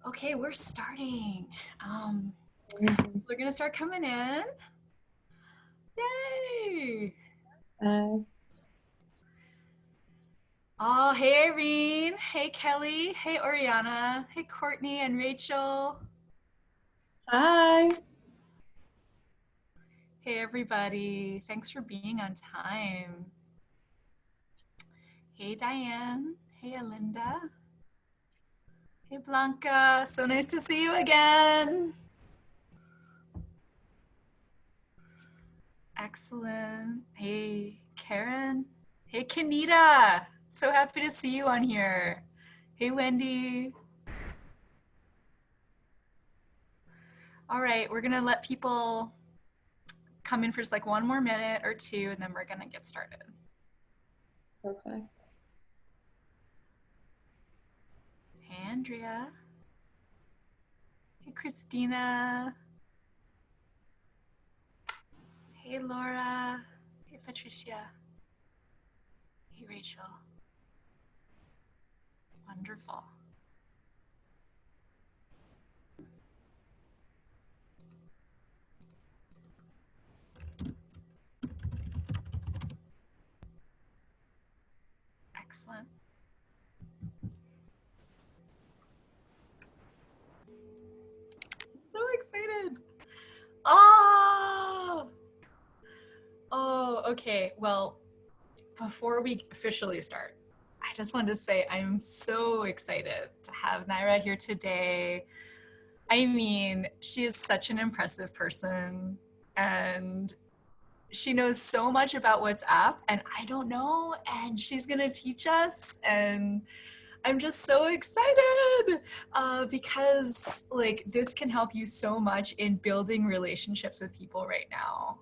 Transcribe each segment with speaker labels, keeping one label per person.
Speaker 1: Okay, we're starting. Um,
Speaker 2: Amazing.
Speaker 1: we're gonna start coming in. Yay!
Speaker 2: Uh,
Speaker 1: Oh, hey Irene. Hey Kelly. Hey Oriana. Hey Courtney and Rachel.
Speaker 2: Hi.
Speaker 1: Hey everybody. Thanks for being on time. Hey Diane. Hey Alinda. Hey Blanca. So nice to see you again. Excellent. Hey Karen. Hey Kanita. So happy to see you on here. Hey Wendy. All right, we're gonna let people come in for just like one more minute or two, and then we're gonna get started.
Speaker 2: Perfect.
Speaker 1: Hey, Andrea. Hey, Christina. Hey, Laura. Hey, Patricia. Hey, Rachel. Wonderful. Excellent. So excited. Oh, okay. Well, before we officially start, I just wanted to say I'm so excited to have Naira here today. I mean, she is such an impressive person, and she knows so much about WhatsApp, and I don't know, and she's gonna teach us, and I'm just so excited because like this can help you so much in building relationships with people right now.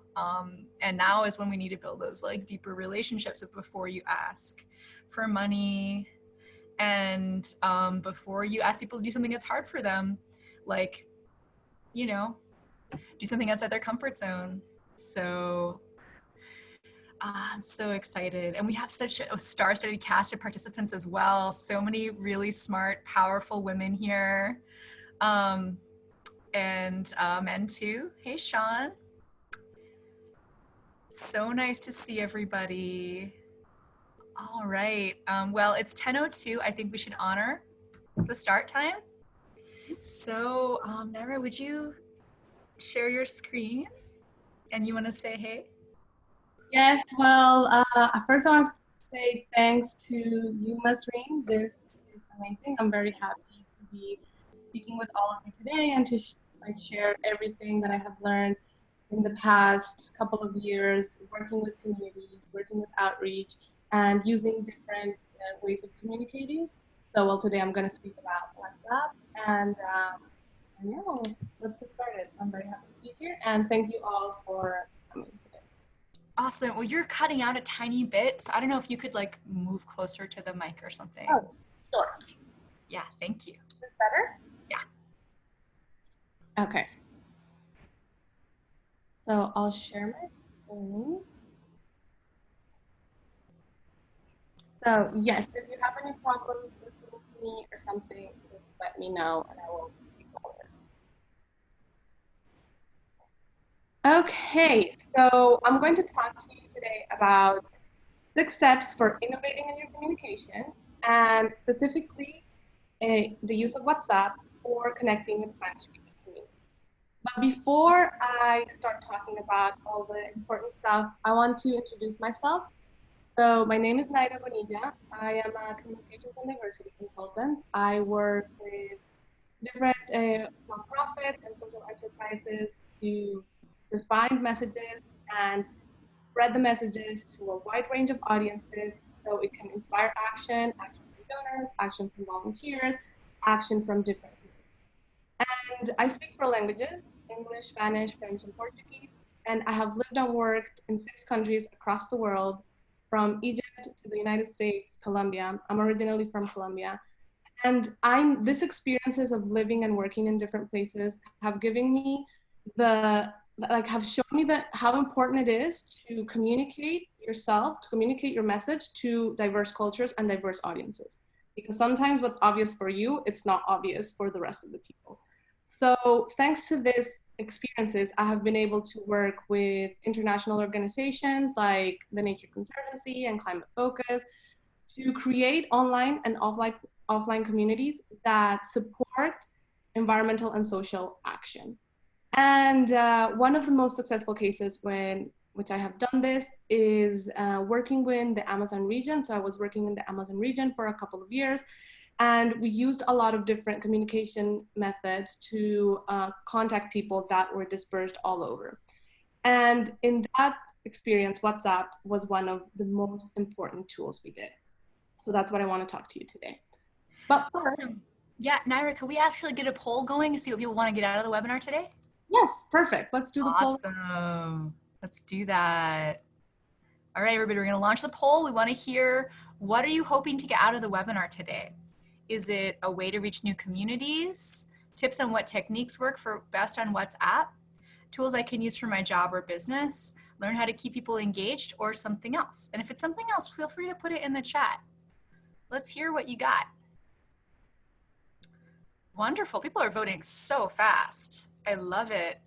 Speaker 1: And now is when we need to build those like deeper relationships before you ask for money, and before you ask people to do something that's hard for them, like, you know, do something outside their comfort zone. So I'm so excited. And we have such a star studded cast of participants as well. So many really smart, powerful women here. Um, and men too. Hey, Sean. So nice to see everybody. All right. Well, it's 10:02. I think we should honor the start time. So, Naira, would you share your screen? And you want to say hey?
Speaker 2: Yes, well, first I want to say thanks to you, Mazarine. This is amazing. I'm very happy to be speaking with all of you today and to like share everything that I have learned in the past couple of years working with communities, working with outreach, and using different ways of communicating. So, well, today I'm going to speak about WhatsApp and yeah, well, let's get started. I'm very happy to be here, and thank you all for coming today.
Speaker 1: Awesome. Well, you're cutting out a tiny bit, so I don't know if you could like move closer to the mic or something.
Speaker 2: Oh, sure.
Speaker 1: Yeah, thank you.
Speaker 2: Is this better?
Speaker 1: Yeah.
Speaker 2: Okay. So I'll share my screen. So yes, if you have any problems listening to me or something, just let me know and I will speak louder. Okay, so I'm going to talk to you today about 6 steps for innovating in your communication and specifically the use of WhatsApp for connecting with Spanish-speaking communities. But before I start talking about all the important stuff, I want to introduce myself. So my name is Naira Bonilla. I am a communications and diversity consultant. I work with different nonprofit and social enterprises to define messages and spread the messages to a wide range of audiences so it can inspire action, action from donors, action from volunteers, action from different people. And I speak 4 languages, English, Spanish, French, and Portuguese. And I have lived and worked in 6 countries across the world, from Egypt to the United States, Colombia. I'm originally from Colombia. And these experiences of living and working in different places have given me the have shown me that how important it is to communicate yourself, to communicate your message to diverse cultures and diverse audiences. because sometimes what's obvious for you, it's not obvious for the rest of the people. So thanks to these experiences, I have been able to work with international organizations like the Nature Conservancy and Climate Focus to create online and offline communities that support environmental and social action. And one of the most successful cases which I have done this is working with the Amazon region. So I was working in the Amazon region for a couple of years, and we used a lot of different communication methods to contact people that were dispersed all over. And in that experience, WhatsApp was one of the most important tools we did. So that's what I want to talk to you today. But first,
Speaker 1: Awesome. Yeah, Naira, could we actually get a poll going and see what people want to get out of the webinar today?
Speaker 2: yes, perfect. Let's do the poll.
Speaker 1: Awesome. Let's do that. All right, everybody, we're going to launch the poll. We want to hear, what are you hoping to get out of the webinar today? Is it a way to reach new communities? Tips on what techniques work for best on WhatsApp? Tools I can use for my job or business? Learn how to keep people engaged, or something else? And if it's something else, feel free to put it in the chat. Let's hear what you got. Wonderful. People are voting so fast. I love it.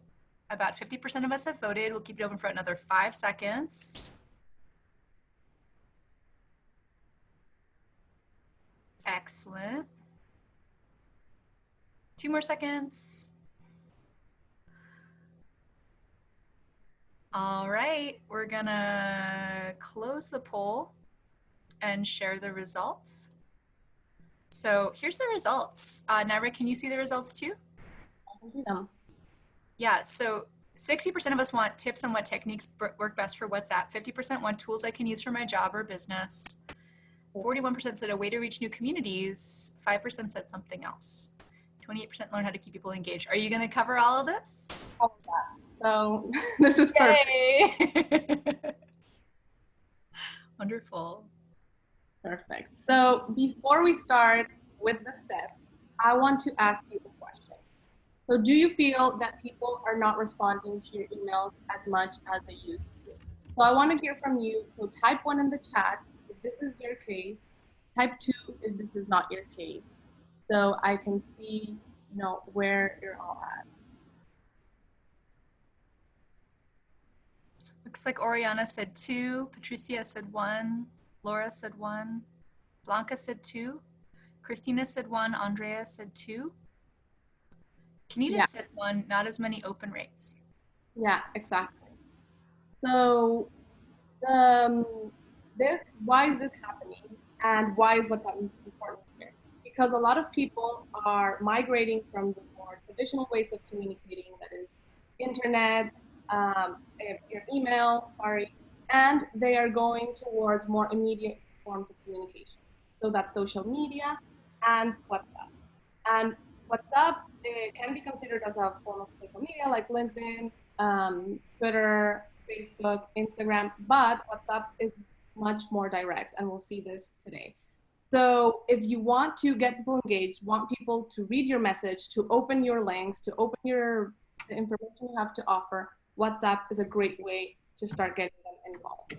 Speaker 1: About 50% of us have voted. We'll keep it open for another 5 seconds. Excellent. 2 more seconds. All right, we're gonna close the poll and share the results. So here's the results. Naira, can you see the results too?
Speaker 2: I can see them.
Speaker 1: Yeah, so 60% of us want tips on what techniques work best for WhatsApp. 50% want tools I can use for my job or business. 41% said a way to reach new communities. 5% said something else. 28% learn how to keep people engaged. Are you going to cover all of this?
Speaker 2: All of that. So this is perfect.
Speaker 1: Yay! Wonderful.
Speaker 2: Perfect. So before we start with the steps, I want to ask you a question. So do you feel that people are not responding to your emails as much as they used to? So I want to hear from you. So type 1 in the chat if this is your case. Type 2 if this is not your case. So I can see, where you're all at.
Speaker 1: Looks like Oriana said 2, Patricia said 1, Laura said 1, Blanca said 2, Christina said 1, Andrea said 2. Kanita said 1, not as many open rates.
Speaker 2: Yeah, exactly. So why is this happening, and why is WhatsApp important here? Because a lot of people are migrating from the more traditional ways of communicating, that is internet, your email, and they are going towards more immediate forms of communication. So that's social media and WhatsApp. And WhatsApp can be considered as a form of social media like LinkedIn, Twitter, Facebook, Instagram, but WhatsApp is much more direct, and we'll see this today. So if you want to get people engaged, want people to read your message, to open your links, to open the information you have to offer, WhatsApp is a great way to start getting them involved.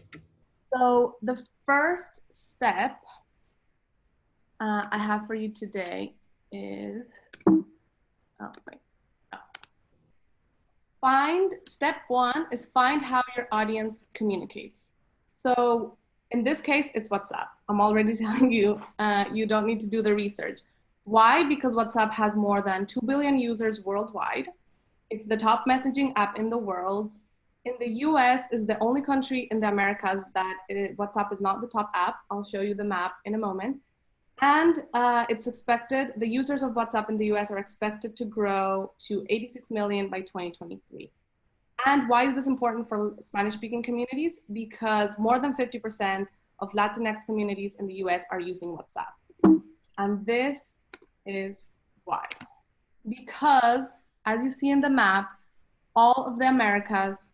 Speaker 2: So the first step I have for you today is, step 1 is find how your audience communicates. So in this case, it's WhatsApp. I'm already telling you, you don't need to do the research. Why? Because WhatsApp has more than 2 billion users worldwide. It's the top messaging app in the world. In the US, is the only country in the Americas that WhatsApp is not the top app. I'll show you the map in a moment. And it's expected, the users of WhatsApp in the US are expected to grow to 86 million by 2023. And why is this important for Spanish-speaking communities? Because more than 50% of Latinx communities in the US are using WhatsApp. And this is why. Because, as you see in the map, all of the Americas,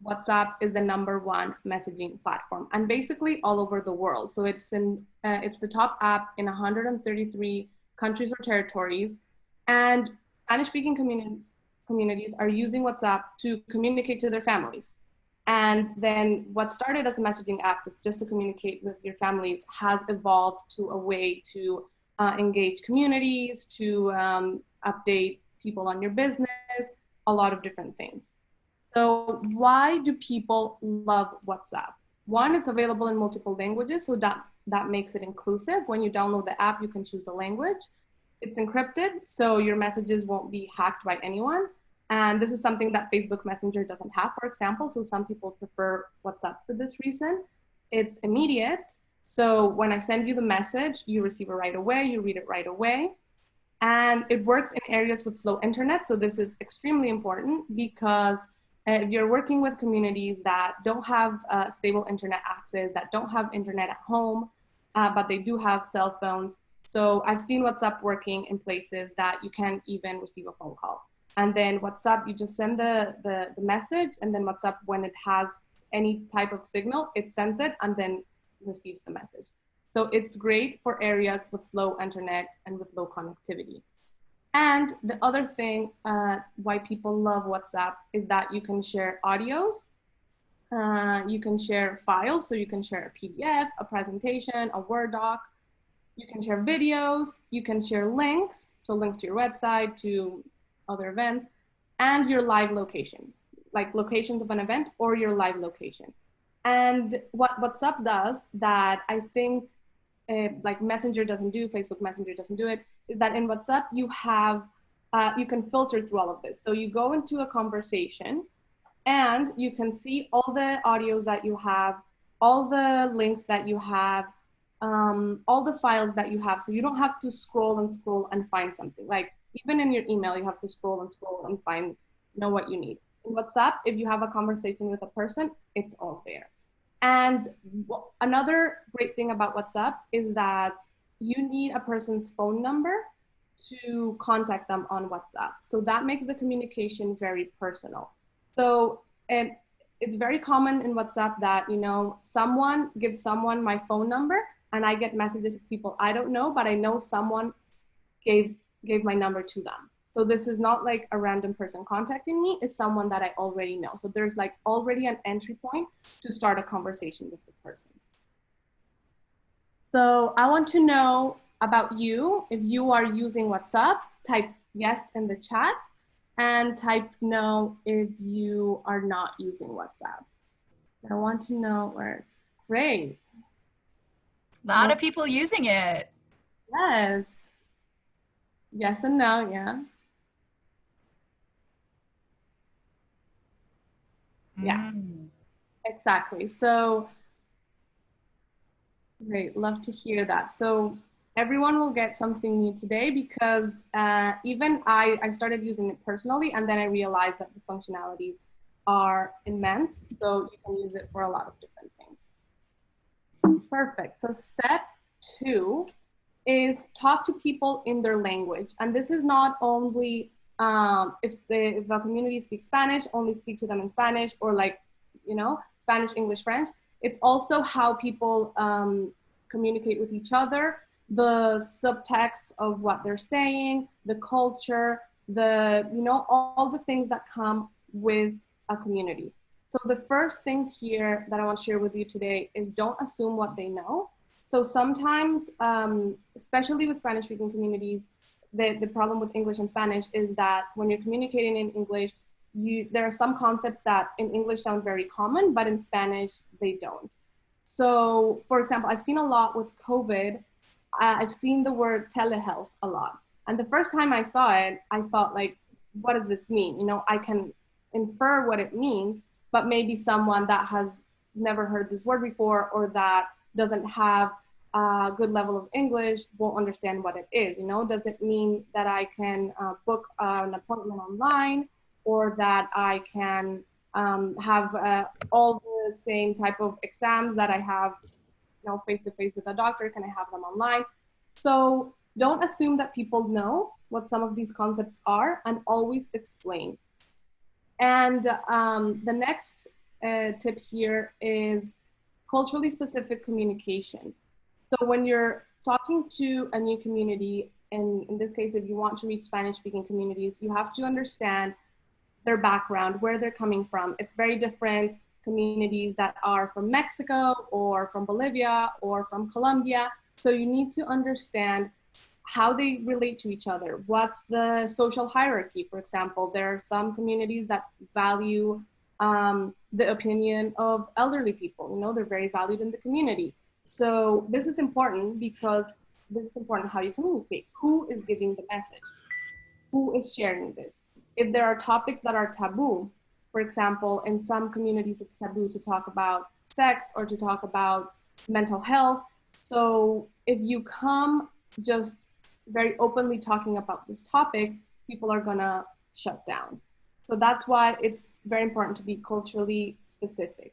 Speaker 2: WhatsApp is the #1 messaging platform, and basically all over the world. So it's the top app in 133 countries or territories, and Spanish-speaking communities are using WhatsApp to communicate to their families. And then what started as a messaging app just to communicate with your families has evolved to a way to engage communities, to update people on your business, a lot of different things. So why do people love WhatsApp? One, it's available in multiple languages, so that makes it inclusive. When you download the app, you can choose the language. It's encrypted, so your messages won't be hacked by anyone. And this is something that Facebook Messenger doesn't have, for example. So some people prefer WhatsApp for this reason. It's immediate. So when I send you the message, you receive it right away, you read it right away. And it works in areas with slow internet. So this is extremely important because if you're working with communities that don't have stable internet access, that don't have internet at home, but they do have cell phones. So I've seen WhatsApp working in places that you can't even receive a phone call. And then WhatsApp, you just send the message, and then WhatsApp, when it has any type of signal, it sends it and then receives the message. So it's great for areas with slow internet and with low connectivity. And the other thing why people love WhatsApp is that you can share audios, you can share files, so you can share a PDF, a presentation, a Word doc, you can share videos, you can share links, so links to your website, to other events, and your live location, like locations of an event or your live location. And what WhatsApp does that I think like Messenger doesn't do, Facebook Messenger doesn't do it, is that in WhatsApp you have, you can filter through all of this. So you go into a conversation and you can see all the audios that you have, all the links that you have, all the files that you have. So you don't have to scroll and find something. Like even in your email, you have to scroll and know what you need. In WhatsApp, if you have a conversation with a person, it's all there. And another great thing about WhatsApp is that you need a person's phone number to contact them on WhatsApp. So that makes the communication very personal. So it's very common in WhatsApp that, you know, someone gives someone my phone number and I get messages of people I don't know, but I know someone gave my number to them. So this is not like a random person contacting me, it's someone that I already know. So there's like already an entry point to start a conversation with the person. So I want to know about you. If you are using WhatsApp, type yes in the chat and type no if you are not using WhatsApp. I want to know where it's great.
Speaker 1: A lot of people using it.
Speaker 2: Yes. Yes and no, yeah. Yeah, exactly. So great, love to hear that. So everyone will get something new today because even I started using it personally and then I realized that the functionalities are immense. So you can use it for a lot of different things. Perfect. So step 2 is talk to people in their language. And this is not only if the community speaks Spanish, only speak to them in Spanish, or like, you know, Spanish, English, French. It's also how people communicate with each other, the subtext of what they're saying, the culture, the, you know, all the things that come with a community. So the first thing here that I want to share with you today is don't assume what they know. So sometimes, especially with Spanish-speaking communities, the problem with English and Spanish is that when you're communicating in English, there are some concepts that in English sound very common, but in Spanish, they don't. So for example, I've seen a lot with COVID, I've seen the word telehealth a lot. And the first time I saw it, I thought like, what does this mean? You know, I can infer what it means, but maybe someone that has never heard this word before or that doesn't have a good level of English won't understand what it is. You know, does it mean that I can book an appointment online, or that I can have all the same type of exams that I have, you know, face to face with a doctor? Can I have them online? So don't assume that people know what some of these concepts are, and always explain. And the next tip here is culturally specific communication. So when you're talking to a new community, and in this case, if you want to reach Spanish-speaking communities, you have to understand their background, where they're coming from. It's very different communities that are from Mexico or from Bolivia or from Colombia. So you need to understand how they relate to each other. What's the social hierarchy? For example, there are some communities that value the opinion of elderly people. You know, they're very valued in the community. So this is important because this is important how you communicate. Who is giving the message? Who is sharing this? If there are topics that are taboo, for example, in some communities it's taboo to talk about sex or to talk about mental health. So if you come just very openly talking about this topic, people are gonna shut down. So that's why it's very important to be culturally specific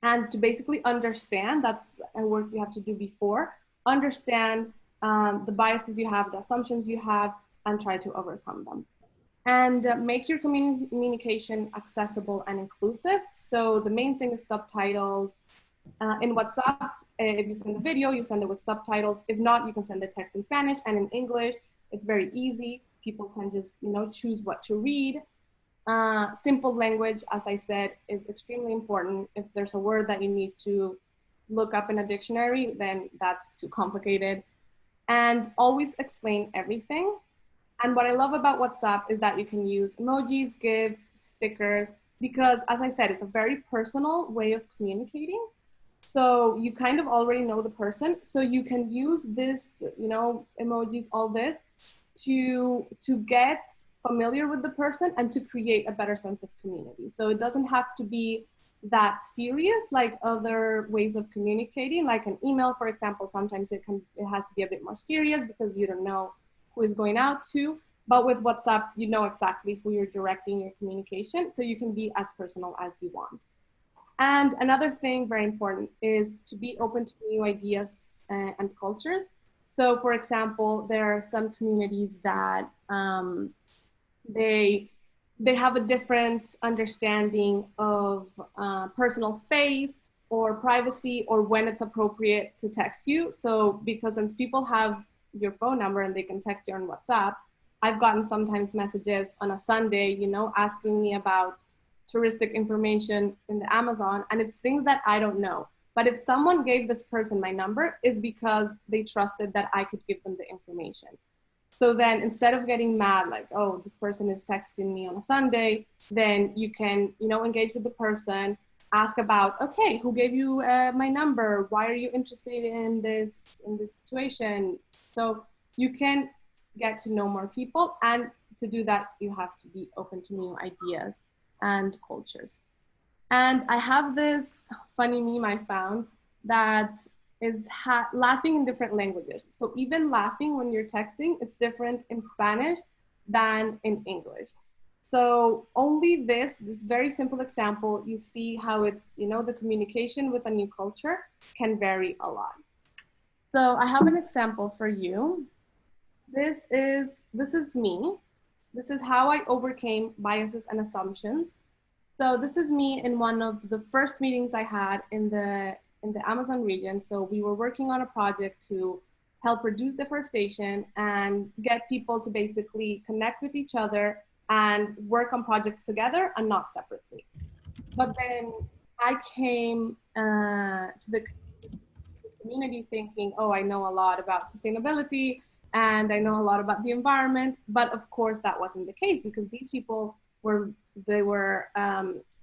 Speaker 2: and to basically understand, that's a work you have to do before, understand the biases you have, the assumptions you have, and try to overcome them. And make your communication accessible and inclusive. So the main thing is subtitles. In WhatsApp, if you send a video, you send it with subtitles. If not, you can send the text in Spanish and in English. It's very easy. People can just, you know, choose what to read. Simple language, as I said, is extremely important. If there's a word that you need to look up in a dictionary, then that's too complicated. And always explain everything. And what I love about WhatsApp is that you can use emojis, GIFs, stickers, because as I said, it's a very personal way of communicating. So you kind of already know the person. So you can use this, you know, emojis, all this to get familiar with the person and to create a better sense of community. So it doesn't have to be that serious like other ways of communicating, like an email, for example. Sometimes it has to be a bit more serious because you don't know who is going out to. But with WhatsApp, you know exactly who you're directing your communication, so you can be as personal as you want. And another thing very important is to be open to new ideas and cultures. So for example, there are some communities that they have a different understanding of personal space or privacy or when it's appropriate to text you. So because since people have your phone number and they can text you on WhatsApp, I've gotten sometimes messages on a Sunday, you know, asking me about touristic information in the Amazon, and it's things that I don't know. But if someone gave this person my number, is because they trusted that I could give them the information. So then instead of getting mad, like, oh, this person is texting me on a Sunday, then you can, you know, engage with the person, ask about, okay, who gave you my number? Why are you interested in this situation? So you can get to know more people, and to do that, you have to be open to new ideas and cultures. And I have this funny meme I found that is laughing in different languages. So even laughing when you're texting, it's different in Spanish than in English. So only this very simple example, you see how it's, you know, the communication with a new culture can vary a lot. So I have an example for you. This is me. This is how I overcame biases and assumptions. So this is me in one of the first meetings I had in the Amazon region. So we were working on a project to help reduce deforestation and get people to basically connect with each other and work on projects together and not separately. But then I came to this community thinking, oh, I know a lot about sustainability and I know a lot about the environment. But of course, that wasn't the case because these people were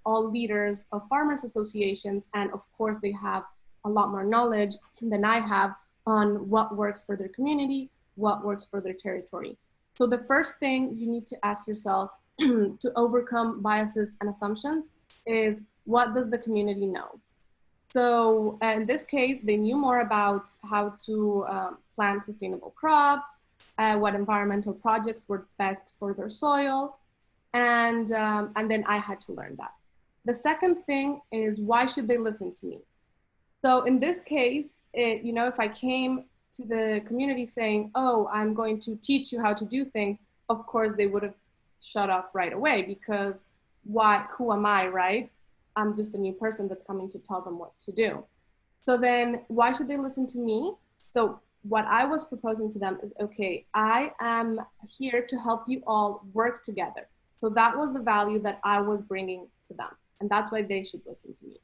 Speaker 2: all leaders of farmers associations, and of course they have a lot more knowledge than I have on what works for their community, what works for their territory. So the first thing you need to ask yourself to overcome biases and assumptions is, what does the community know? So in this case, they knew more about how to plant sustainable crops, what environmental projects were best for their soil, and then I had to learn that. The second thing is, why should they listen to me? So in this case, you know, if I came to the community saying, oh, I'm going to teach you how to do things, of course they would have shut off right away because who am I, right? I'm just a new person that's coming to tell them what to do. So then why should they listen to me? So what I was proposing to them is, okay, I am here to help you all work together. So that was the value that I was bringing to them. and that's why they should listen to me.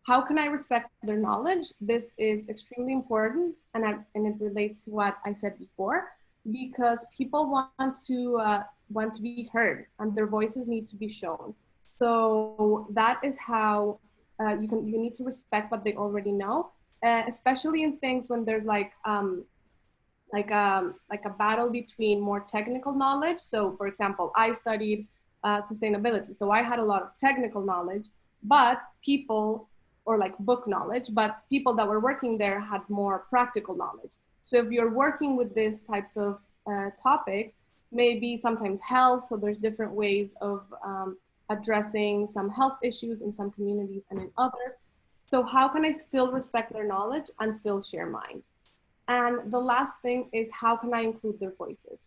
Speaker 2: How can I respect their knowledge? This is extremely important, and it relates to what I said before, because people want to be heard, and their voices need to be shown. So that is how you need to respect what they already know, especially in things when there's like a battle between more technical knowledge. So, for example, I studied sustainability, so I had a lot of technical knowledge, but people or like book knowledge, but people that were working there had more practical knowledge. So if you're working with these types of topics, maybe sometimes health, so there's different ways of addressing some health issues in some communities and in others. So how can I still respect their knowledge and still share mine? And the last thing is, how can I include their voices?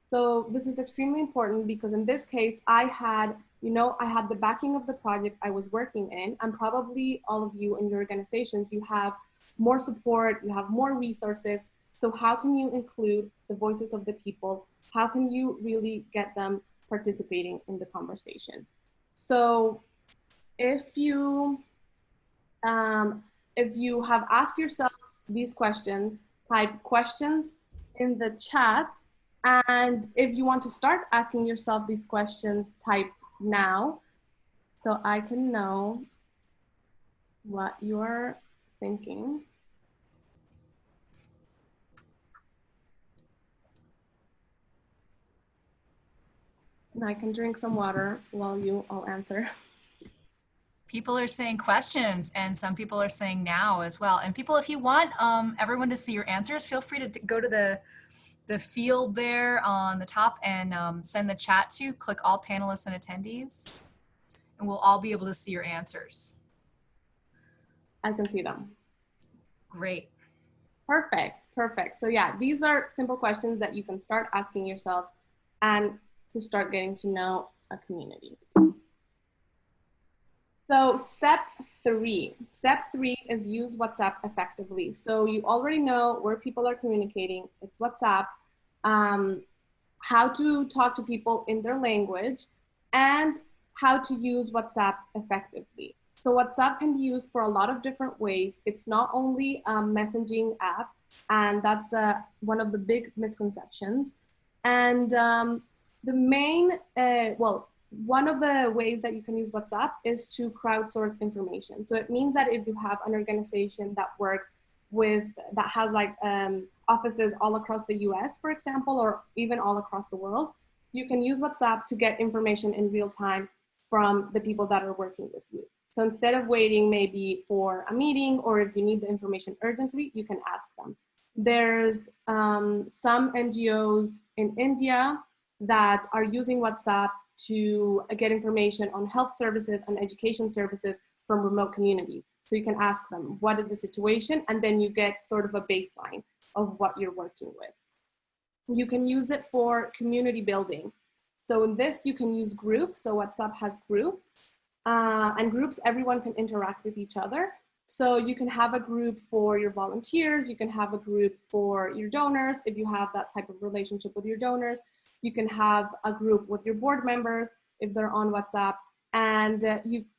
Speaker 2: So this is extremely important because in this case, I had the backing of the project I was working in, and probably all of you in your organizations, you have more support, you have more resources. So how can you include the voices of the people? How can you really get them participating in the conversation? So if you have asked yourself these questions, type questions in the chat. And if you want to start asking yourself these questions, type now so I can know what you're thinking. And I can drink some water while you all answer.
Speaker 1: People are saying questions, and some people are saying now as well. And people, if you want everyone to see your answers, feel free to go to the field there on the top and send the chat to, click all panelists and attendees, and we'll all be able to see your answers.
Speaker 2: I can see them.
Speaker 1: Great.
Speaker 2: Perfect, perfect. So yeah, these are simple questions that you can start asking yourself and to start getting to know a community. So step three is use WhatsApp effectively. So you already know where people are communicating, it's WhatsApp, how to talk to people in their language, and how to use WhatsApp effectively. So WhatsApp can be used for a lot of different ways. It's not only a messaging app, and that's one of the big misconceptions. And the main, one of the ways that you can use WhatsApp is to crowdsource information. So it means that if you have an organization that works that has like offices all across the US, for example, or even all across the world, you can use WhatsApp to get information in real time from the people that are working with you. So instead of waiting maybe for a meeting, or if you need the information urgently, you can ask them. There's some NGOs in India that are using WhatsApp to get information on health services and education services from remote communities. So you can ask them, what is the situation? And then you get sort of a baseline of what you're working with. You can use it for community building. So in this, you can use groups. So WhatsApp has groups, and groups, everyone can interact with each other. So you can have a group for your volunteers. You can have a group for your donors, if you have that type of relationship with your donors. You can have a group with your board members if they're on WhatsApp, and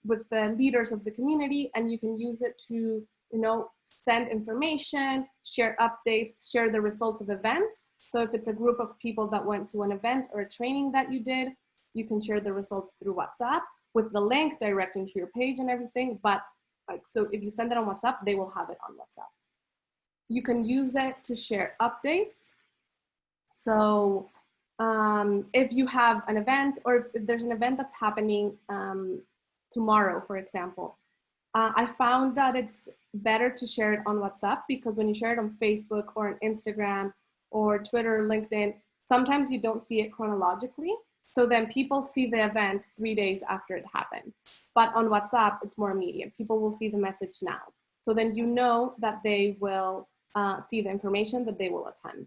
Speaker 2: with the leaders of the community, and you can use it to, send information, share updates, share the results of events. So if it's a group of people that went to an event or a training that you did, you can share the results through WhatsApp with the link directing to your page and everything. But so if you send it on WhatsApp, they will have it on WhatsApp. You can use it to share updates. So if you have an event, or if there's an event that's happening tomorrow, for example, I found that it's better to share it on WhatsApp, because when you share it on Facebook or on Instagram or Twitter, LinkedIn, sometimes you don't see it chronologically. So then people see the event 3 days after it happened. But on WhatsApp, it's more immediate. People will see the message now. So then you know that they will see the information, that they will attend.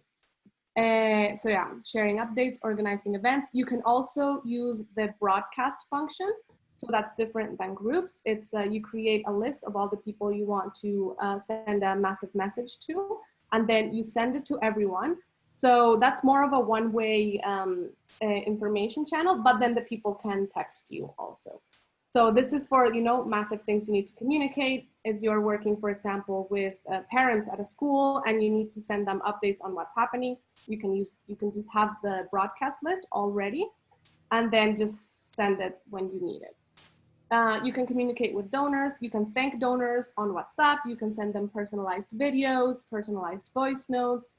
Speaker 2: So yeah, sharing updates, organizing events. You can also use the broadcast function. So that's different than groups. It's you create a list of all the people you want to send a massive message to, and then you send it to everyone. So that's more of a one-way information channel, but then the people can text you also. So this is for, massive things you need to communicate. If you're working, for example, with parents at a school and you need to send them updates on what's happening, you can just have the broadcast list already and then just send it when you need it. You can communicate with donors. You can thank donors on WhatsApp. You can send them personalized videos, personalized voice notes,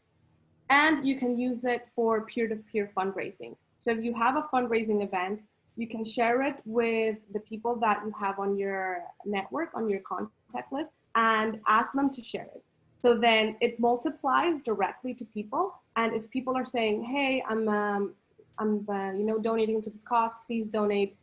Speaker 2: and you can use it for peer-to-peer fundraising. So if you have a fundraising event, you can share it with the people that you have on your network, on your contact list, and ask them to share it. So then it multiplies directly to people. And if people are saying, "Hey, I'm donating to this cause, please donate,"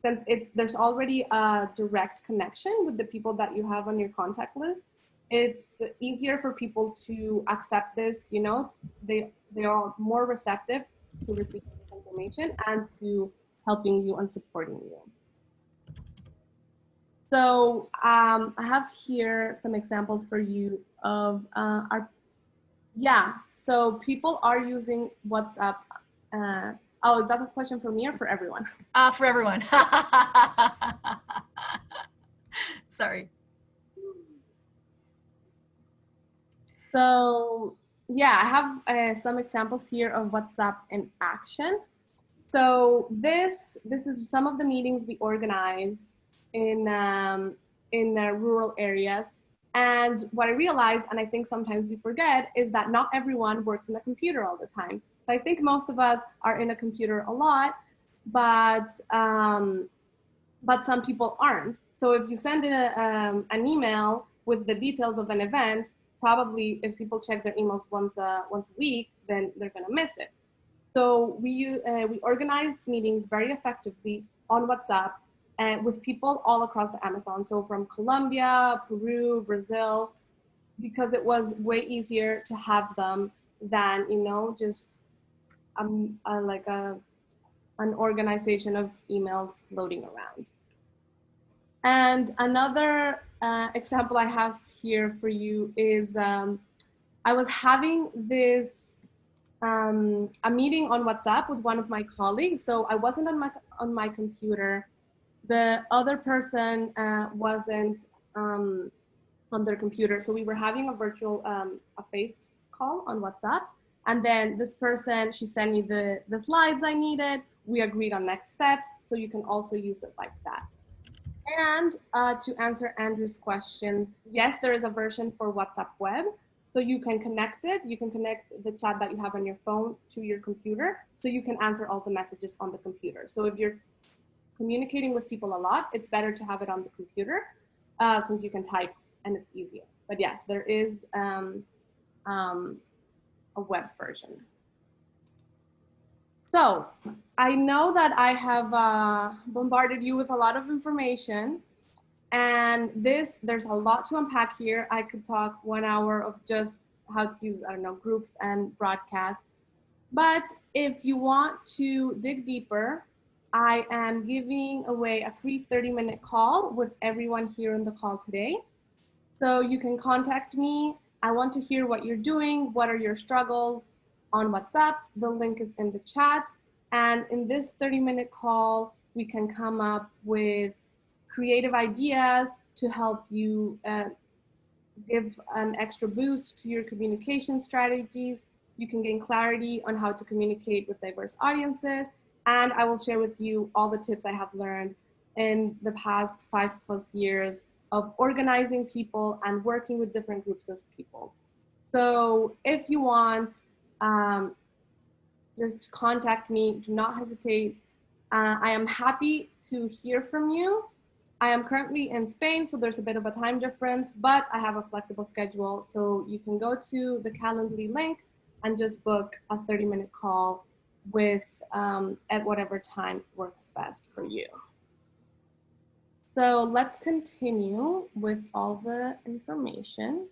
Speaker 2: since there's already a direct connection with the people that you have on your contact list, it's easier for people to accept this. They are more receptive to receiving this information and to helping you and supporting you. So I have here some examples for you of so people are using WhatsApp. Oh, that's a question for me or for everyone?
Speaker 1: For everyone. Sorry.
Speaker 2: So yeah, I have some examples here of WhatsApp in action. So this is some of the meetings we organized in rural areas. And what I realized, and I think sometimes we forget, is that not everyone works in a computer all the time. So I think most of us are in a computer a lot, but some people aren't. So if you send in an email with the details of an event, probably if people check their emails once a week, then they're going to miss it. So we organize meetings very effectively on WhatsApp and with people all across the Amazon. So from Colombia, Peru, Brazil, because it was way easier to have them than just an organization of emails floating around. And another example I have here for you is I was having this a meeting on WhatsApp with one of my colleagues. So I wasn't on my computer. The other person wasn't on their computer. So we were having a virtual a face call on WhatsApp. And then this person, she sent me the slides I needed. We agreed on next steps. So you can also use it like that. And to answer Andrew's questions, yes, there is a version for WhatsApp Web. So you can connect it. You can connect the chat that you have on your phone to your computer. So you can answer all the messages on the computer. So if you're communicating with people a lot, it's better to have it on the computer since you can type and it's easier. But yes, there is a web version. So I know that I have bombarded you with a lot of information, and there's a lot to unpack here. I could talk 1 hour of just how to use, groups and broadcast. But if you want to dig deeper, I am giving away a free 30-minute call with everyone here in the call today. So you can contact me. I want to hear what you're doing. What are your struggles on WhatsApp? The link is in the chat. And in this 30-minute call, we can come up with creative ideas to help you give an extra boost to your communication strategies. You can gain clarity on how to communicate with diverse audiences. And I will share with you all the tips I have learned in the past 5+ years of organizing people and working with different groups of people. So if you want, just contact me. Do not hesitate. I am happy to hear from you. I am currently in Spain, so there's a bit of a time difference, but I have a flexible schedule. So you can go to the Calendly link and just book a 30-minute call with at whatever time works best for you. So let's continue with all the information.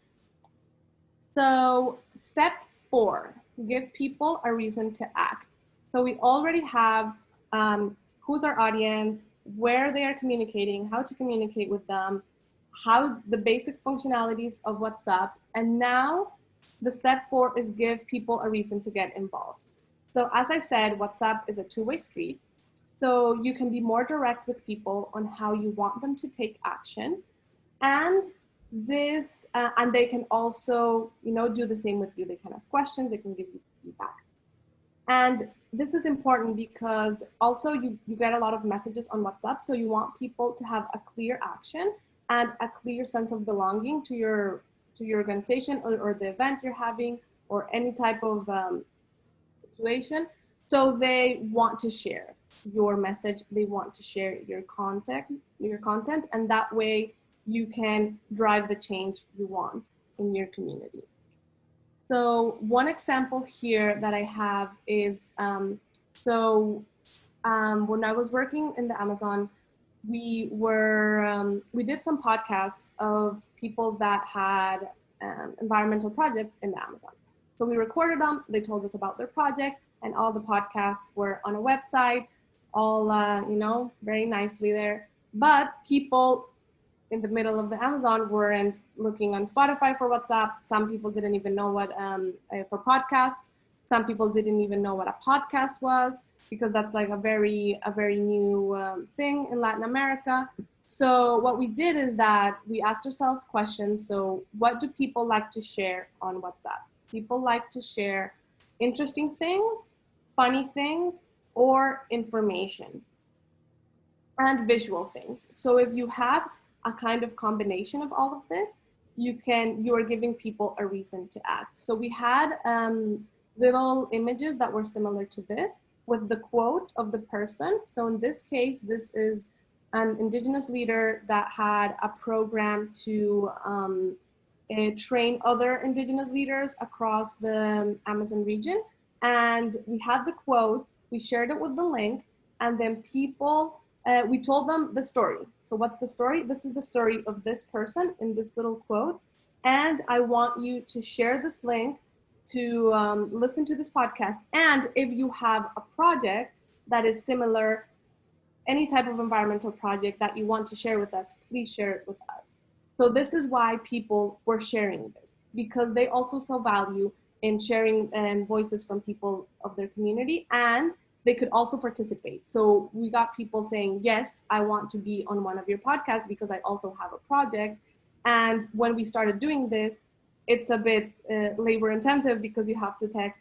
Speaker 2: So step 4, give people a reason to act. So we already have who's our audience, where they are communicating, how to communicate with them, how the basic functionalities of WhatsApp. And now the step 4 is give people a reason to get involved. So as I said, WhatsApp is a two-way street. So you can be more direct with people on how you want them to take action. And and they can also, do the same with you. They can ask questions, they can give you feedback. And this is important because also you get a lot of messages on WhatsApp. So you want people to have a clear action and a clear sense of belonging to your organization or the event you're having or any type of situation. So they want to share your message, they want to share your content, and that way you can drive the change you want in your community. So one example here that I have is when I was working in the Amazon, we did some podcasts of people that had environmental projects in the Amazon. So we recorded them. They told us about their project, and all the podcasts were on a website, all very nicely there. But people in the middle of the Amazon weren't looking on Spotify for WhatsApp. Some people didn't even know what for podcasts. Some people didn't even know what a podcast was because that's like a very new thing in Latin America. So what we did is that we asked ourselves questions. So what do people like to share on WhatsApp? People like to share interesting things, funny things, or information and visual things. So if you have a kind of combination of all of this, you are giving people a reason to act. So we had little images that were similar to this with the quote of the person. So in this case, this is an indigenous leader that had a program to train other indigenous leaders across the Amazon region. And we had the quote, we shared it with the link, and then we told them the story. So what's the story? This is the story of this person in this little quote. And I want you to share this link to listen to this podcast. And if you have a project that is similar, any type of environmental project that you want to share with us, please share it with us. So this is why people were sharing this, because they also saw value in sharing voices from people of their community, and they could also participate. So we got people saying, yes, I want to be on one of your podcasts because I also have a project. And when we started doing this, it's a bit labor intensive because you have to text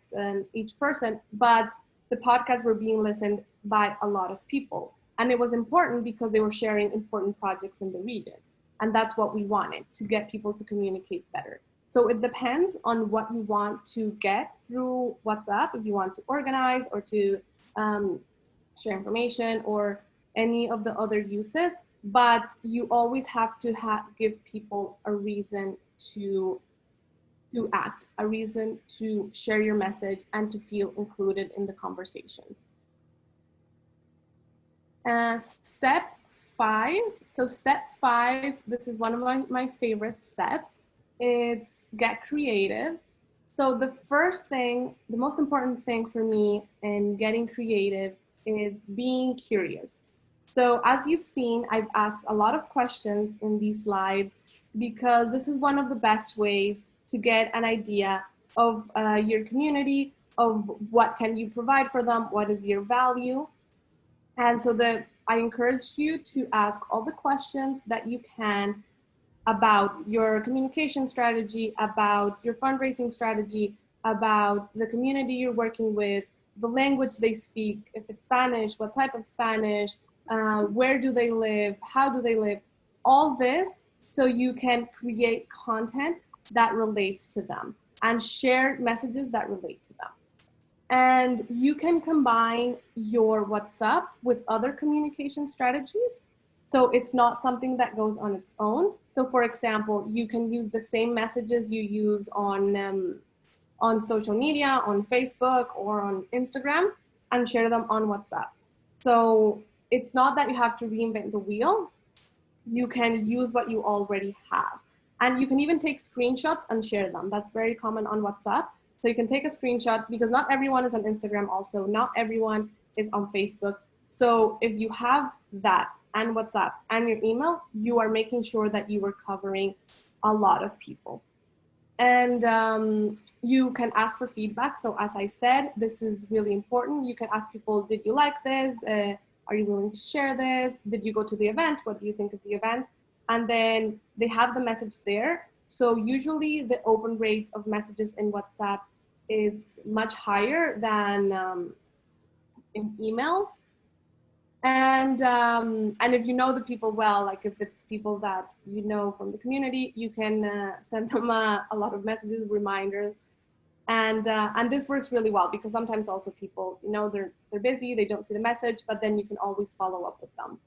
Speaker 2: each person, but the podcasts were being listened by a lot of people. And it was important because they were sharing important projects in the region. And that's what we wanted, to get people to communicate better. So it depends on what you want to get through WhatsApp, if you want to organize or to share information or any of the other uses, but you always have to give people a reason to act, a reason to share your message and to feel included in the conversation. Step 5. So step 5, this is one of my favorite steps. It's get creative. So the first thing, the most important thing for me in getting creative is being curious. So as you've seen, I've asked a lot of questions in these slides because this is one of the best ways to get an idea of your community, of what can you provide for them, what is your value. And so I encourage you to ask all the questions that you can about your communication strategy, about your fundraising strategy, about the community you're working with, the language they speak, if it's Spanish, what type of Spanish, where do they live, how do they live, all this, so you can create content that relates to them and share messages that relate to them. And you can combine your WhatsApp with other communication strategies. So it's not something that goes on its own. So for example, you can use the same messages you use on social media, on Facebook or on Instagram, and share them on WhatsApp. So it's not that you have to reinvent the wheel. You can use what you already have. And you can even take screenshots and share them. That's very common on WhatsApp. So you can take a screenshot because not everyone is on Instagram also, not everyone is on Facebook. So if you have that and WhatsApp and your email, you are making sure that you are covering a lot of people. And you can ask for feedback. So as I said, this is really important. You can ask people, did you like this? are you willing to share this? Did you go to the event? What do you think of the event? And then they have the message there. So usually the open rate of messages in WhatsApp is much higher than in emails. And if you know the people well, like if it's people that you know from the community, you can send them a lot of messages, reminders, and this works really well because sometimes also people, you know, they're busy, they don't see the message, but then you can always follow up with them.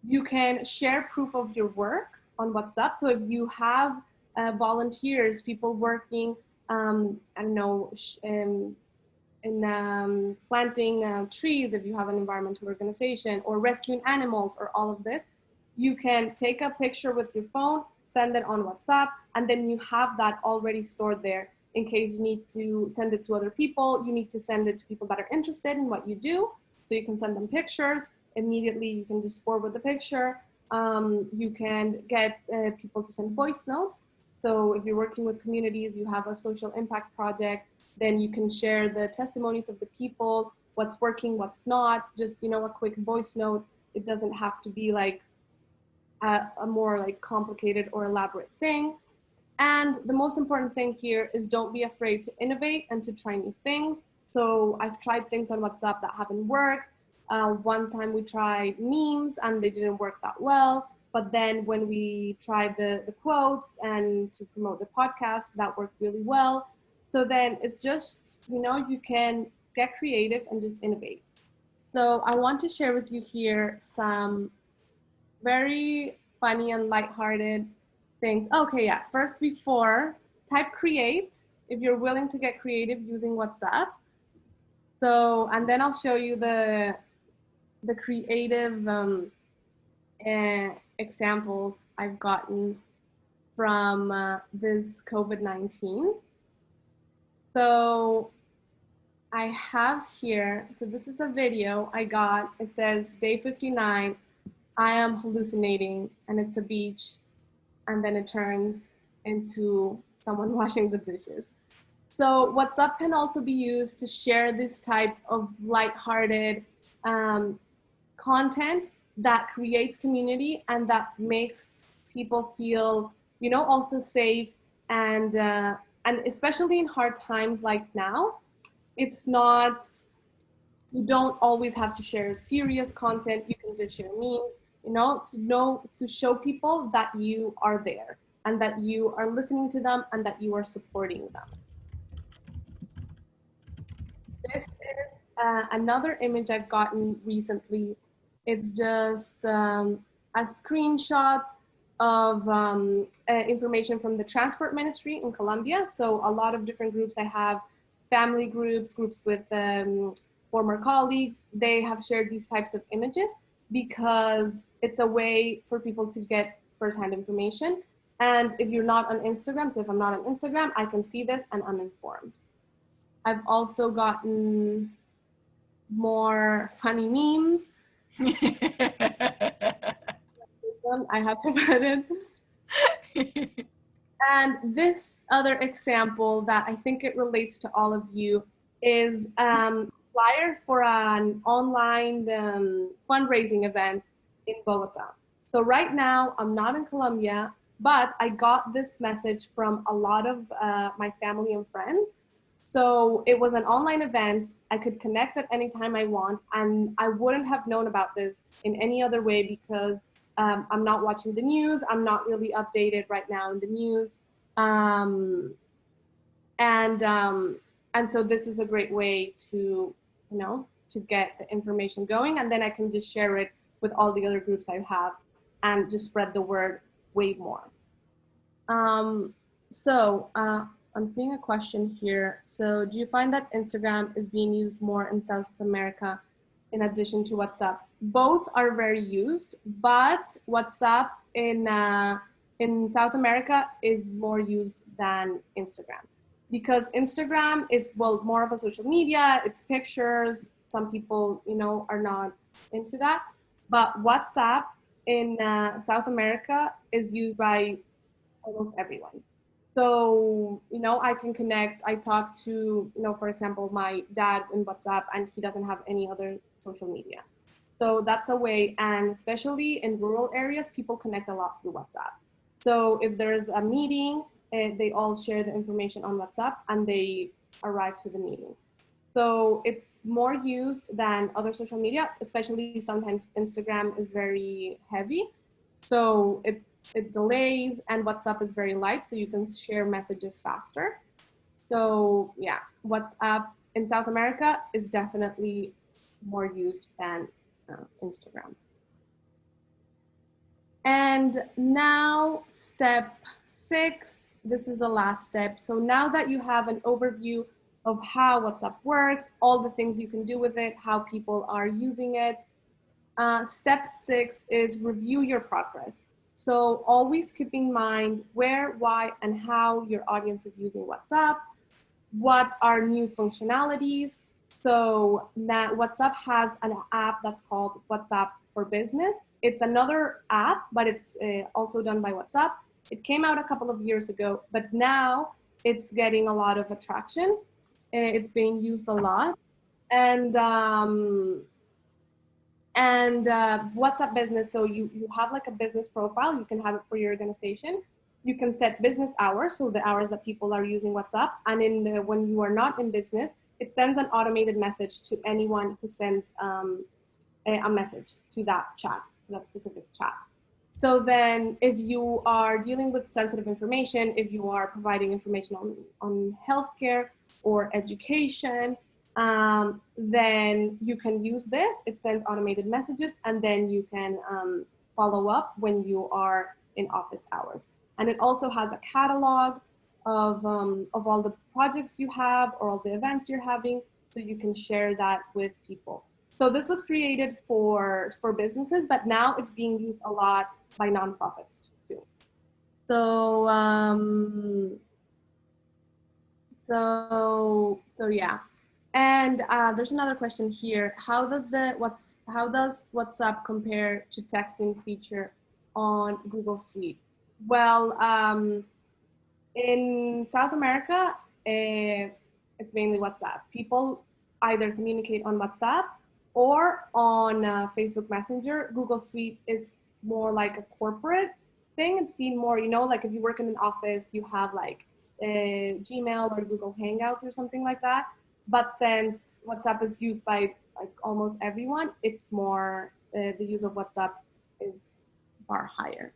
Speaker 2: You can share proof of your work on WhatsApp. So if you have volunteers, people working, I don't know, in planting trees, if you have an environmental organization, or rescuing animals, or all of this, you can take a picture with your phone, send it on WhatsApp, and then you have that already stored there in case you need to send it to other people. You need to send it to people that are interested in what you do. So you can send them pictures. Immediately, you can just forward the picture. You can get people to send voice notes. So if you're working with communities, you have a social impact project, then you can share the testimonies of the people, what's working, what's not, just, you know, a quick voice note. It doesn't have to be like a more like complicated or elaborate thing. And the most important thing here is don't be afraid to innovate and to try new things. So I've tried things on WhatsApp that haven't worked. One time we tried memes and they didn't work that well. But then when we tried the quotes and to promote the podcast, that worked really well. So then it's just, you know, you can get creative and just innovate. So I want to share with you here some very funny and lighthearted things. Okay, yeah. First, before, type create if you're willing to get creative using WhatsApp. So, and then I'll show you the creative examples I've gotten from this COVID-19. So I have here, so this is a video I got. It says day 59, I am hallucinating, and it's a beach, and then it turns into someone washing the dishes. So WhatsApp can also be used to share this type of lighthearted content that creates community and that makes people feel, you know, also safe, and especially in hard times like now, it's not, you don't always have to share serious content. You can just share memes, you know, to show people that you are there and that you are listening to them and that you are supporting them. This is another image I've gotten recently. It's just a screenshot of information from the Transport Ministry in Colombia. So a lot of different groups I have, family groups, groups with former colleagues, they have shared these types of images because it's a way for people to get firsthand information. And if you're not on Instagram, so if I'm not on Instagram, I can see this and I'm informed. I've also gotten more funny memes. This one, I have to put it. And this other example that I think it relates to all of you is flyer for an online fundraising event in Bogota. So right now, I'm not in Colombia, but I got this message from a lot of my family and friends. So it was an online event. I could connect at any time I want, and I wouldn't have known about this in any other way because I'm not watching the news. I'm not really updated right now in the news. Um, and um, and so this is a great way to, you know, to get the information going, and then I can just share it with all the other groups I have and just spread the word way more. Um, so I'm seeing a question here. So do you find that Instagram is being used more in South America in addition to WhatsApp? Both are very used, but WhatsApp in South America is more used than Instagram because Instagram is, well, more of a social media. It's pictures. Some people, you know, are not into that, but WhatsApp in South America is used by almost everyone. So, you know, I can connect. I talk to, you know, for example, my dad in WhatsApp, and he doesn't have any other social media. So that's a way, and especially in rural areas, people connect a lot through WhatsApp. So if there's a meeting, they all share the information on WhatsApp and they arrive to the meeting. So it's more used than other social media, especially sometimes Instagram is very heavy. So it delays, and WhatsApp is very light, so you can share messages faster. So yeah, WhatsApp in South America is definitely more used than Instagram. And now step 6, this is the last step. So now that you have an overview of how WhatsApp works, all the things you can do with it, how people are using it, step 6 is review your progress. So always keep in mind where, why, and how your audience is using WhatsApp, what are new functionalities. So that WhatsApp has an app that's called WhatsApp for Business. It's another app, but it's also done by WhatsApp. It came out a couple of years ago, but now it's getting a lot of attraction. It's being used a lot. And WhatsApp Business, so you have like a business profile, you can have it for your organization. You can set business hours, so the hours that people are using WhatsApp, and when you are not in business, it sends an automated message to anyone who sends a message to that chat, that specific chat. So then if you are dealing with sensitive information, if you are providing information on healthcare or education, then you can use this. It sends automated messages, and then you can follow up when you are in office hours. And it also has a catalog of all the projects you have or all the events you're having, so you can share that with people. So this was created for businesses, but now it's being used a lot by nonprofits too. So so yeah. And there's another question here. How does WhatsApp compare to texting feature on Google Suite? Well, in South America, it's mainly WhatsApp. People either communicate on WhatsApp or on Facebook Messenger. Google Suite is more like a corporate thing. It's seen more, like if you work in an office, you have like Gmail or Google Hangouts or something like that. But since WhatsApp is used by like almost everyone, it's more, the use of WhatsApp is far higher.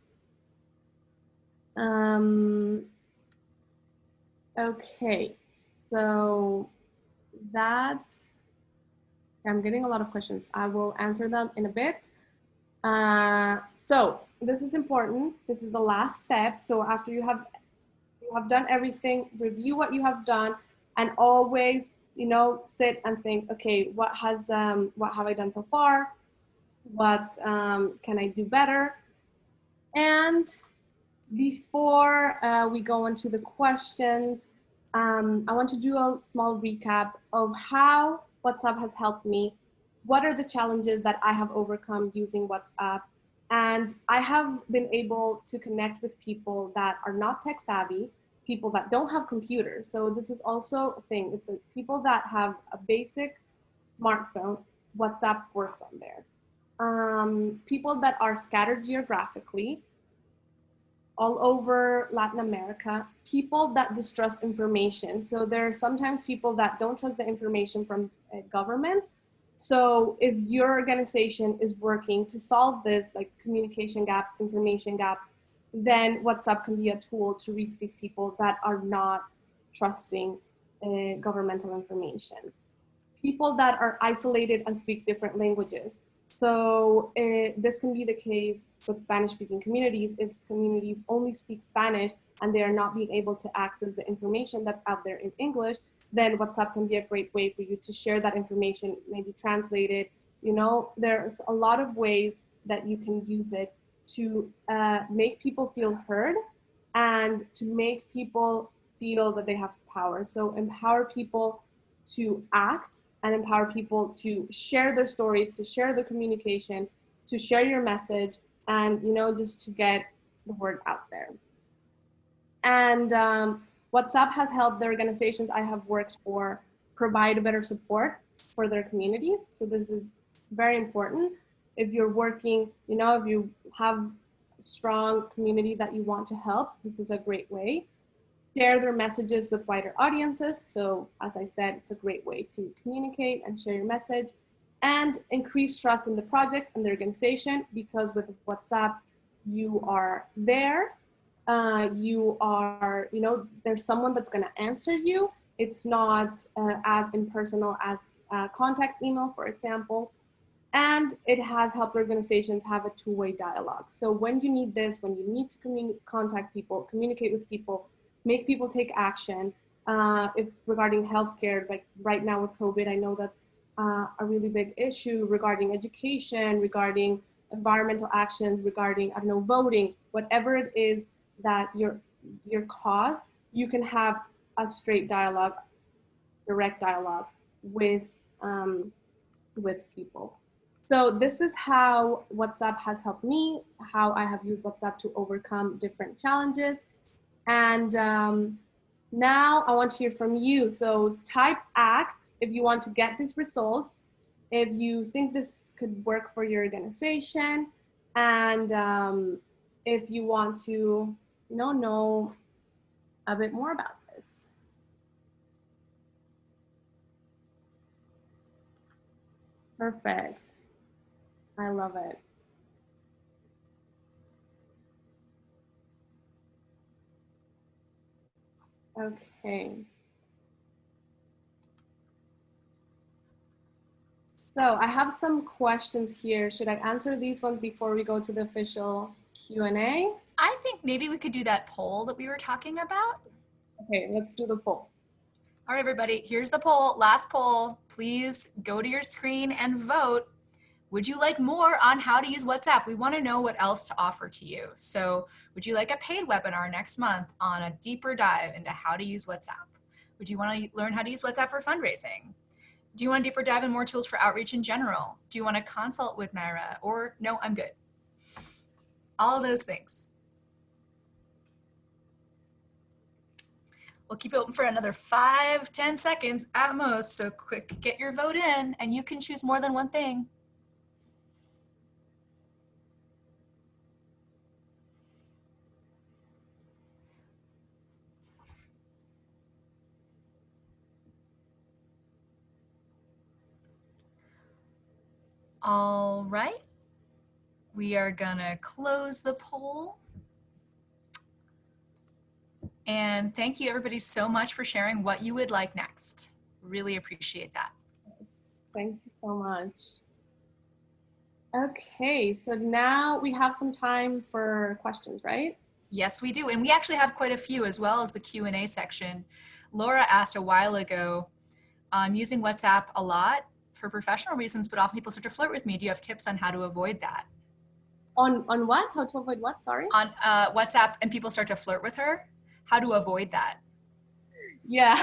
Speaker 2: Okay, so that, I'm getting a lot of questions. I will answer them in a bit. So this is important. This is the last step. So after you have done everything, review what you have done, and always, sit and think, okay, what have I done so far? What can I do better? And before we go into the questions, I want to do a small recap of how WhatsApp has helped me. What are the challenges that I have overcome using WhatsApp? And I have been able to connect with people that are not tech savvy, people that don't have computers. So this is also a thing. It's people that have a basic smartphone, WhatsApp works on there. People that are scattered geographically, all over Latin America, people that distrust information. So there are sometimes people that don't trust the information from government. So if your organization is working to solve this, like communication gaps, information gaps, then WhatsApp can be a tool to reach these people that are not trusting governmental information. People that are isolated and speak different languages. So this can be the case with Spanish-speaking communities. If communities only speak Spanish and they are not being able to access the information that's out there in English, then WhatsApp can be a great way for you to share that information, maybe translate it. There's a lot of ways that you can use it to make people feel heard and to make people feel that they have power. So empower people to act and empower people to share their stories, to share their communication, to share your message, and just to get the word out there. And WhatsApp has helped the organizations I have worked for provide better support for their communities. So this is very important. if you're working, if you have a strong community that you want to help, this is a great way. Share their messages with wider audiences. So as I said, it's a great way to communicate and share your message, and increase trust in the project and the organization, because with WhatsApp, you are there. You are, there's someone that's going to answer you. It's not as impersonal as contact email, for example. And it has helped organizations have a two-way dialogue. So when you need this, when you need to contact people, communicate with people, make people take action, if regarding healthcare, like right now with COVID, I know that's a really big issue regarding education, regarding environmental actions, regarding, I don't know, voting, whatever it is that your cause, you can have a straight dialogue, direct dialogue with people. So this is how WhatsApp has helped me, how I have used WhatsApp to overcome different challenges. And now I want to hear from you. So type ACT if you want to get these results, if you think this could work for your organization, and if you want to know a bit more about this. Perfect. I love it. Okay. So I have some questions here. Should I answer these ones before we go to the official Q&A?
Speaker 1: I think maybe we could do that poll that we were talking about.
Speaker 2: Okay, let's do the poll.
Speaker 1: All right, everybody, here's the poll, last poll. Please go to your screen and vote. Would you like more on how to use WhatsApp? We want to know what else to offer to you. So would you like a paid webinar next month on a deeper dive into how to use WhatsApp? Would you want to learn how to use WhatsApp for fundraising? Do you want a deeper dive in more tools for outreach in general? Do you want to consult with Naira? Or no, I'm good. All of those things. We'll keep it open for another 5-10 seconds at most. So quick, get your vote in, and you can choose more than one thing. All right. We are gonna close the poll. And thank you everybody so much for sharing what you would like next. Really appreciate that.
Speaker 2: Thank you so much. Okay, so now we have some time for questions, right?
Speaker 1: Yes, we do. And we actually have quite a few, as well as the Q&A section. Laura asked a while ago, I'm using WhatsApp a lot for professional reasons, but often people start to flirt with me. Do you have tips on how to avoid that?
Speaker 2: On what? How to avoid what? Sorry?
Speaker 1: On WhatsApp, and people start to flirt with her. How to avoid that?
Speaker 2: Yeah,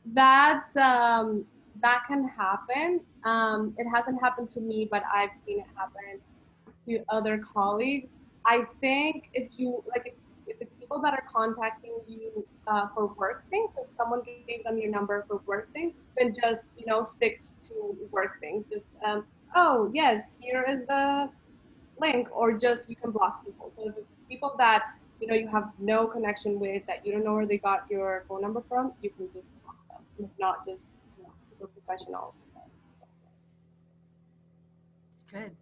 Speaker 2: that can happen. It hasn't happened to me, but I've seen it happen to other colleagues. I think if you like, if it's people that are contacting you for work things, if someone gave them your number for work things, then just stick to work things. Just oh yes, here is the link, or just you can block people. So if it's people that you have no connection with, that you don't know where they got your phone number from, you can just block them. If not, just super professional.
Speaker 1: Good.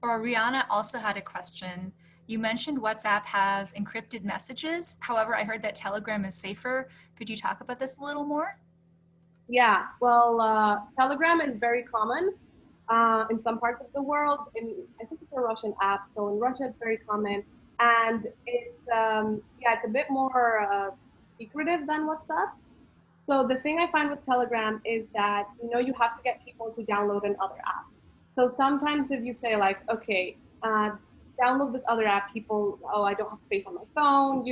Speaker 1: Or Rihanna also had a question. You mentioned WhatsApp have encrypted messages. However, I heard that Telegram is safer. Could you talk about this a little more?
Speaker 2: Yeah, well, Telegram is very common in some parts of the world. I think it's a Russian app, so in Russia it's very common, and it's it's a bit more secretive than WhatsApp. So the thing I find with Telegram is that you have to get people to download another app. So sometimes if you say like, okay, download this other app, people, oh, I don't have space on my phone,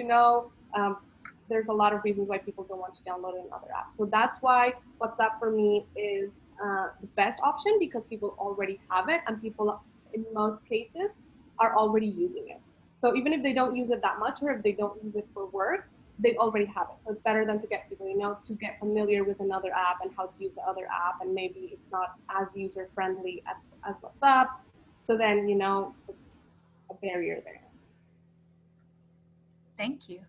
Speaker 2: there's a lot of reasons why people don't want to download another app. So that's why WhatsApp for me is the best option, because people already have it, and people in most cases are already using it. So even if they don't use it that much, or if they don't use it for work, they already have it. So it's better than to get people, to get familiar with another app and how to use the other app, and maybe it's not as user friendly as WhatsApp. So then, it's a barrier there.
Speaker 1: Thank you.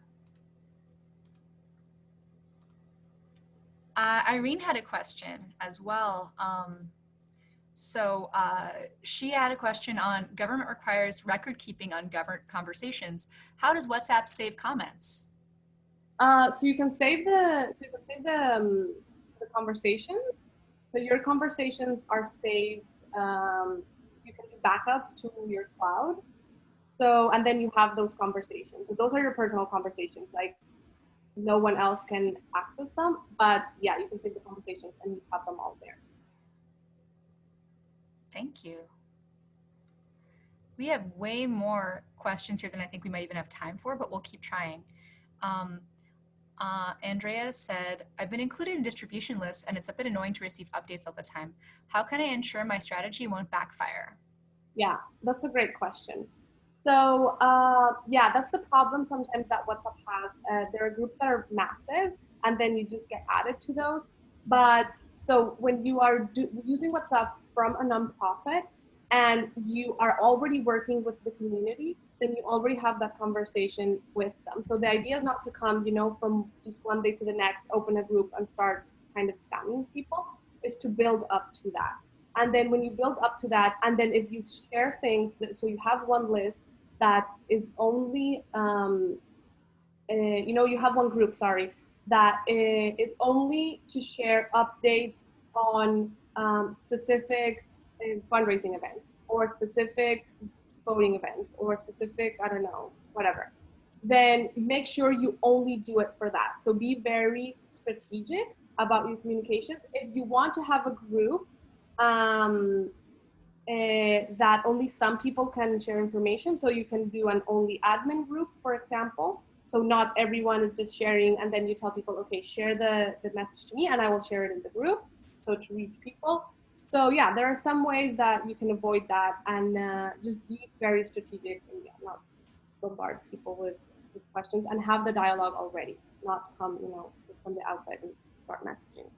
Speaker 1: Irene had a question as well. So she had a question on government requires record keeping on government conversations. How does WhatsApp save comments?
Speaker 2: So you can save the conversations. So your conversations are saved. You can do backups to your cloud. So, and then you have those conversations. So those are your personal conversations. Like no one else can access them. But yeah, you can save the conversations and you have them all there.
Speaker 1: Thank you. We have way more questions here than I think we might even have time for, but we'll keep trying. Andrea said, I've been included in distribution lists and it's a bit annoying to receive updates all the time. How can I ensure my strategy won't backfire?
Speaker 2: Yeah, that's a great question. So yeah, that's the problem sometimes that WhatsApp has. There are groups that are massive, and then you just get added to those. But so when you are using WhatsApp from a nonprofit and you are already working with the community, then you already have that conversation with them. So the idea is not to come, from just one day to the next, open a group and start kind of spamming people, is to build up to that. And then when you build up to that, and then if you share things, so you have one list that is only, you have one group, sorry, that is only to share updates on specific fundraising events or specific voting events or specific, I don't know, whatever. Then make sure you only do it for that. So be very strategic about your communications. If you want to have a group, um, that only some people can share information. So you can do an only admin group, for example. So not everyone is just sharing, and then you tell people, okay, share the message to me and I will share it in the group. So to reach people. So yeah, there are some ways that you can avoid that and just be very strategic and not bombard people with questions and have the dialogue already, not come, just from the outside and start messaging.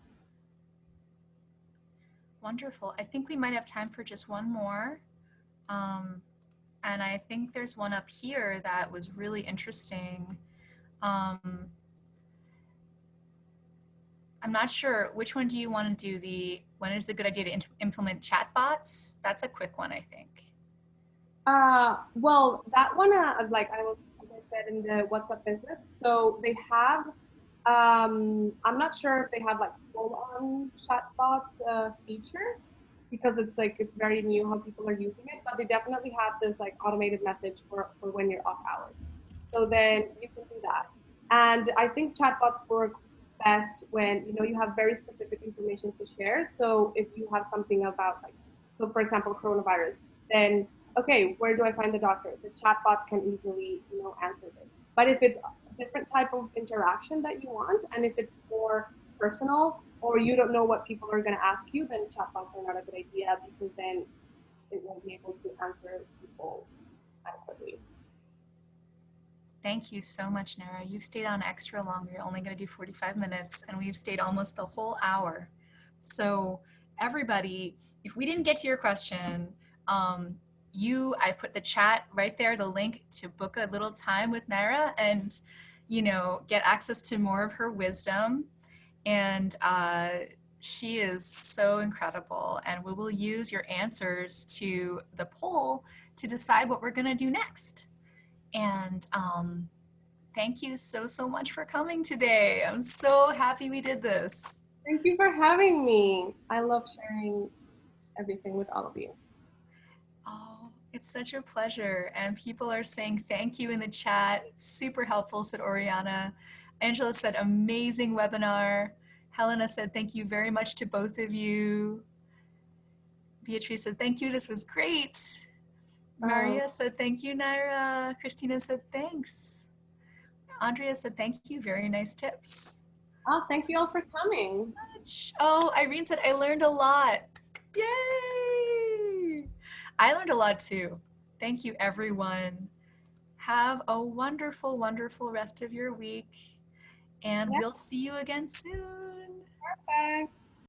Speaker 1: Wonderful. I think we might have time for just one more. And I think there's one up here that was really interesting. I'm not sure, which one do you want to do? When is a good idea to implement chatbots? That's a quick one, I think.
Speaker 2: Well, that one, like as I said, in the WhatsApp business. So they have, I'm not sure if they have like full-on chatbot feature because it's very new how people are using it, but they definitely have this like automated message for when you're off hours. So then you can do that. And I think chatbots work best when, you have very specific information to share. So if you have something about like, so for example, coronavirus, then okay, where do I find the doctor? The chatbot can easily, answer this. But if it's a different type of interaction that you want, and if it's more personal, or you don't know what people are going to ask you, then chatbots are not a good idea because then it won't be able to answer people adequately.
Speaker 1: Thank you so much, Nara. You've stayed on extra long. You're only going to do 45 minutes, and we've stayed almost the whole hour. So, everybody, if we didn't get to your question, I've put the chat right there, the link to book a little time with Naira and, get access to more of her wisdom. And she is so incredible. And we will use your answers to the poll to decide what we're going to do next. And thank you so, so much for coming today. I'm so happy we did this.
Speaker 2: Thank you for having me. I love sharing everything with all of you.
Speaker 1: Oh, it's such a pleasure. And people are saying thank you in the chat. Super helpful, said Oriana. Angela said amazing webinar. Helena said thank you very much to both of you. Beatrice said thank you, this was great. Maria said thank you, Naira. Christina said thanks. Andrea said thank you, very nice tips.
Speaker 2: Oh, thank you all for coming.
Speaker 1: Oh, Irene said I learned a lot. Yay! I learned a lot too. Thank you, everyone. Have a wonderful, wonderful rest of your week. and
Speaker 2: Yeah,
Speaker 1: we'll see you again soon.
Speaker 2: perfect.